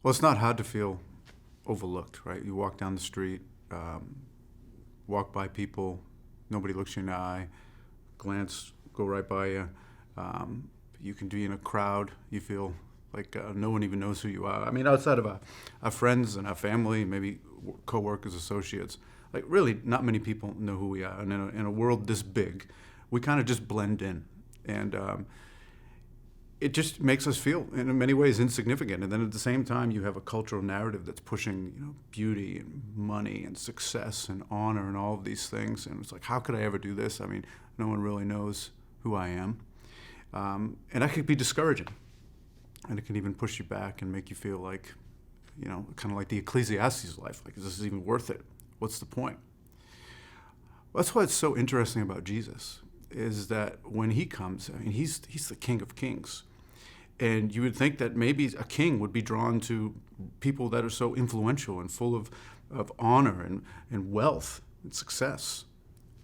Well, it's not hard to feel overlooked, right? You walk down the street, walk by people, nobody looks you in the eye, glance, go right by you. You can be in a crowd, you feel like no one even knows who you are. I mean, outside of our friends and our family, maybe co-workers, associates, like really not many people know who we are. And in a world this big, we kind of just blend in. And it just makes us feel, in many ways, insignificant. And then at the same time, you have a cultural narrative that's pushing, beauty and money and success and honor and all of these things. And it's like, how could I ever do this? I mean, no one really knows who I am. And that could be discouraging. And it can even push you back and make you feel like, kind of like the Ecclesiastes life. Like, is this even worth it? What's the point? Well, that's why it's so interesting about Jesus, is that when he comes, I mean, he's the King of Kings. And you would think that maybe a king would be drawn to people that are so influential and full of honor and wealth and success.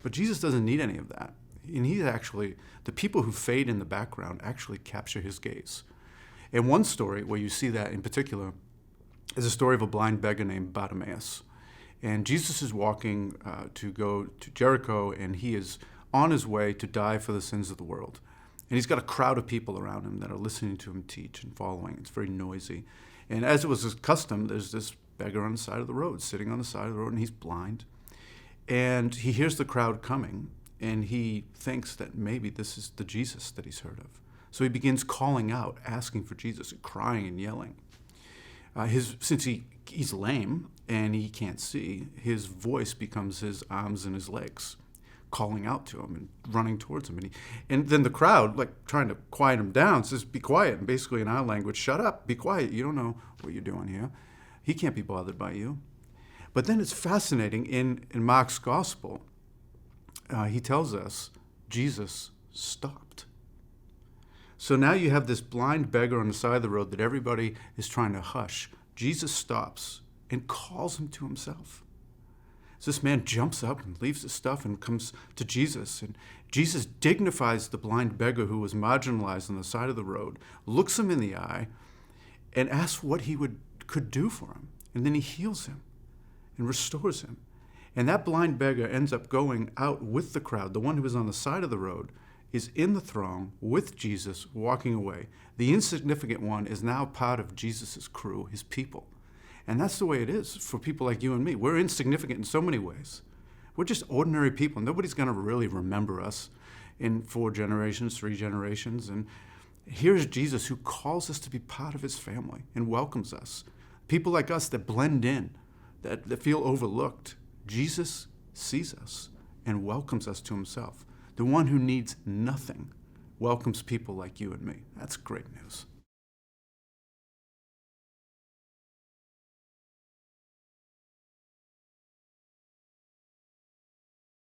But Jesus doesn't need any of that. And he's actually, the people who fade in the background actually capture his gaze. And one story where you see that in particular is a story of a blind beggar named Bartimaeus. And Jesus is walking to go to Jericho, and he is on his way to die for the sins of the world. And he's got a crowd of people around him that are listening to him teach and following. It's very noisy. And as it was his custom, there's this beggar on the side of the road, sitting on the side of the road, and he's blind. And he hears the crowd coming, and he thinks that maybe this is the Jesus that he's heard of. So he begins calling out, asking for Jesus, and crying and yelling. Since he's lame and he can't see, his voice becomes his arms and his legs, calling out to him and running towards him. And then the crowd, like trying to quiet him down, says, be quiet. And basically in our language, shut up, be quiet. You don't know what you're doing here. He can't be bothered by you. But then it's fascinating. In Mark's gospel, he tells us Jesus stopped. So now you have this blind beggar on the side of the road that everybody is trying to hush. Jesus stops and calls him to himself. So this man jumps up and leaves his stuff and comes to Jesus. And Jesus dignifies the blind beggar who was marginalized on the side of the road, looks him in the eye, and asks what he could do for him. And then he heals him and restores him. And that blind beggar ends up going out with the crowd. The one who was on the side of the road is in the throng with Jesus, walking away. The insignificant one is now part of Jesus' crew, his people. And that's the way it is for people like you and me. We're insignificant in so many ways. We're just ordinary people. Nobody's going to really remember us in 4 generations, 3 generations. And here's Jesus who calls us to be part of his family and welcomes us. People like us that blend in, that feel overlooked. Jesus sees us and welcomes us to himself. The one who needs nothing welcomes people like you and me. That's great news.